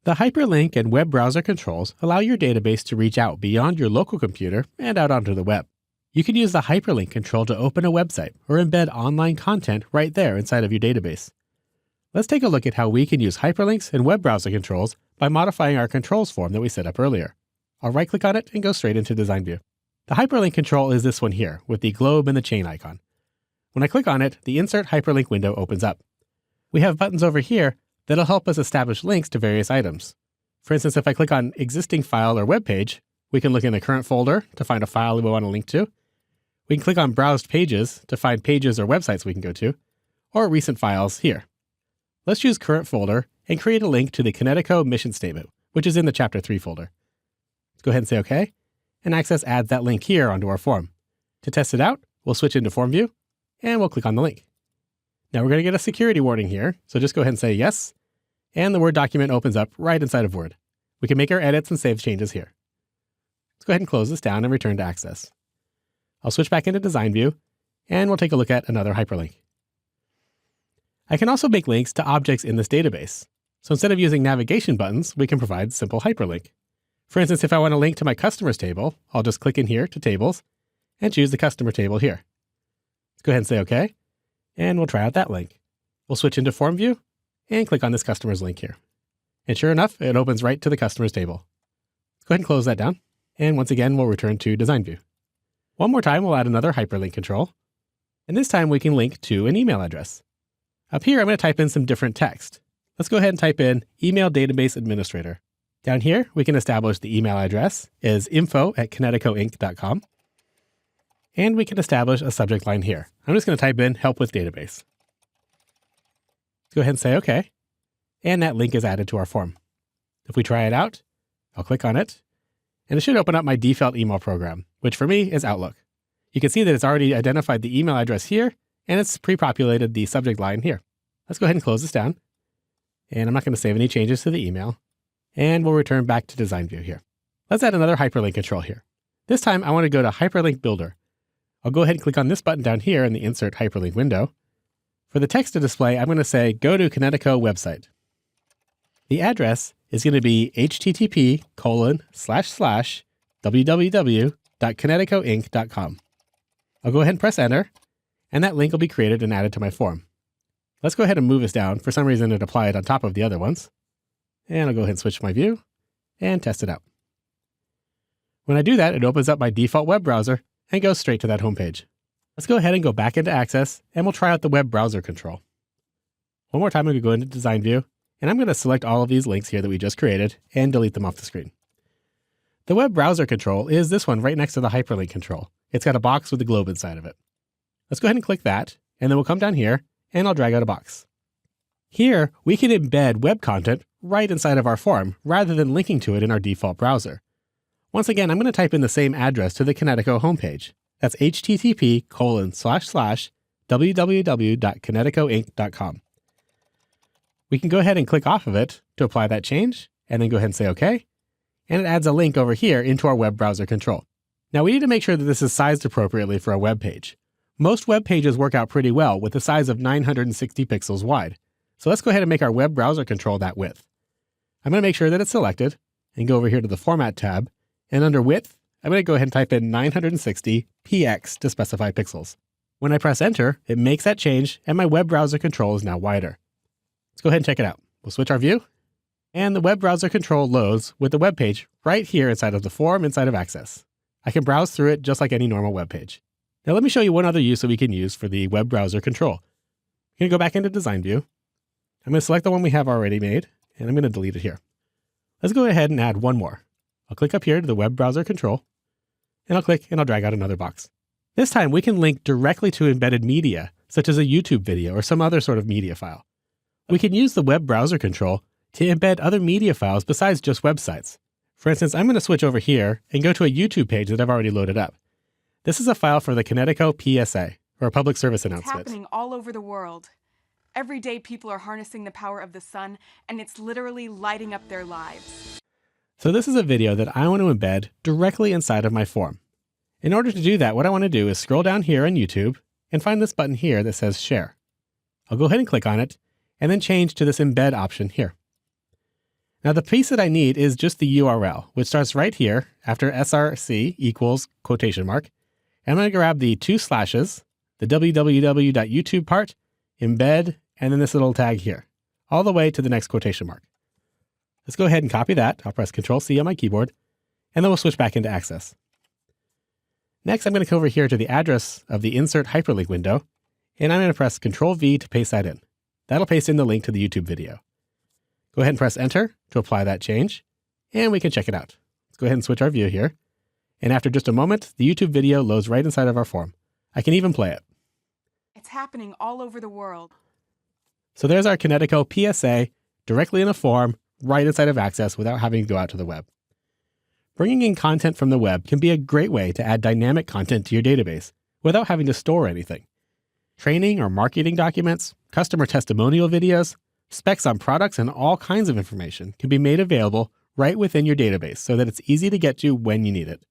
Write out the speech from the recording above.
The hyperlink and web browser controls allow your database to reach out beyond your local computer and out onto the web. You can use the hyperlink control to open a website or embed online content right there inside of your database. Let's take a look at how we can use hyperlinks and web browser controls by modifying our controls form that we set up earlier. I'll right-click on it and go straight into Design View. The hyperlink control is this one here with the globe and the chain icon. When I click on it, the Insert Hyperlink window opens up. We have buttons over here that'll help us establish links to various items. For instance, if I click on Existing File or Web Page, we can look in the current folder to find a file we want to link to. We can click on Browsed Pages to find pages or websites we can go to, or Recent Files here. Let's choose Current Folder and create a link to the Kinetico mission statement, which is in the Chapter 3 folder. Let's go ahead and say OK, and Access adds that link here onto our form. To test it out, we'll switch into Form View, and we'll click on the link. Now we're going to get a security warning here, so just go ahead and say yes, and the Word document opens up right inside of Word. We can make our edits and save changes here. Let's go ahead and close this down and return to Access. I'll switch back into Design View, and we'll take a look at another hyperlink. I can also make links to objects in this database. So instead of using navigation buttons, we can provide simple hyperlink. For instance, if I want to link to my customers table, I'll just click in here to Tables and choose the customer table here. Let's go ahead and say OK, and we'll try out that link. We'll switch into Form View and click on this customer's link here. And sure enough, it opens right to the customer's table. Let's go ahead and close that down. And once again, we'll return to Design View. One more time, we'll add another hyperlink control. And this time we can link to an email address. Up here, I'm going to type in some different text. Let's go ahead and type in Email Database Administrator. Down here, we can establish the email address is info@kineticoinc.com. And we can establish a subject line here. I'm just going to type in Help with Database. Let's go ahead and say OK. And that link is added to our form. If we try it out, I'll click on it, and it should open up my default email program, which for me is Outlook. You can see that it's already identified the email address here, and it's pre-populated the subject line here. Let's go ahead and close this down. And I'm not going to save any changes to the email. And we'll return back to Design View here. Let's add another hyperlink control here. This time I want to go to Hyperlink Builder. I'll go ahead and click on this button down here in the Insert Hyperlink window. For the text to display, I'm going to say Go to Kinetico website. The address is going to be http://www.kineticoinc.com. I'll go ahead and press Enter, and that link will be created and added to my form. Let's go ahead and move this down. For some reason, it applied on top of the other ones. And I'll go ahead and switch my view and test it out. When I do that, it opens up my default web browser and goes straight to that home page. Let's go ahead and go back into Access, and we'll try out the web browser control. One more time, I'm going to go into Design View, and I'm going to select all of these links here that we just created and delete them off the screen. The web browser control is this one right next to the hyperlink control. It's got a box with a globe inside of it. Let's go ahead and click that, and then we'll come down here, and I'll drag out a box. Here, we can embed web content right inside of our form, rather than linking to it in our default browser. Once again, I'm going to type in the same address to the Kinetico homepage. That's http://www.kineticoinc.com. We can go ahead and click off of it to apply that change, and then go ahead and say OK. And it adds a link over here into our web browser control. Now we need to make sure that this is sized appropriately for a web page. Most web pages work out pretty well with a size of 960 pixels wide. So let's go ahead and make our web browser control that width. I'm going to make sure that it's selected and go over here to the Format tab. And under Width, I'm going to go ahead and type in 960 px to specify pixels. When I press Enter, it makes that change, and my web browser control is now wider. Let's go ahead and check it out. We'll switch our view, and the web browser control loads with the web page right here inside of the form inside of Access. I can browse through it just like any normal web page. Now let me show you one other use that we can use for the web browser control. I'm going to go back into Design View. I'm going to select the one we have already made, and I'm going to delete it here. Let's go ahead and add one more. I'll click up here to the web browser control, and I'll click and I'll drag out another box. This time we can link directly to embedded media, such as a YouTube video or some other sort of media file. We can use the web browser control to embed other media files besides just websites. For instance, I'm going to switch over here and go to a YouTube page that I've already loaded up. This is a file for the Kinetico PSA, or a public service announcement. It's happening all over the world. Every day people are harnessing the power of the sun, and it's literally lighting up their lives. So this is a video that I want to embed directly inside of my form. In order to do that, what I want to do is scroll down here on YouTube and find this button here that says Share. I'll go ahead and click on it, and then change to this Embed option here. Now the piece that I need is just the URL, which starts right here after src equals quotation mark. I'm going to grab the 2 slashes, the www.youtube part, embed, and then this little tag here, all the way to the next quotation mark. Let's go ahead and copy that. I'll press Control-C on my keyboard, and then we'll switch back into Access. Next, I'm going to come over here to the address of the Insert Hyperlink window, and I'm going to press Control-V to paste that in. That'll paste in the link to the YouTube video. Go ahead and press Enter to apply that change, and we can check it out. Let's go ahead and switch our view here. And after just a moment, the YouTube video loads right inside of our form. I can even play it. It's happening all over the world. So there's our Kinetico PSA directly in a form right inside of Access without having to go out to the web. Bringing in content from the web can be a great way to add dynamic content to your database without having to store anything. Training or marketing documents, customer testimonial videos, specs on products, and all kinds of information can be made available right within your database so that it's easy to get to when you need it.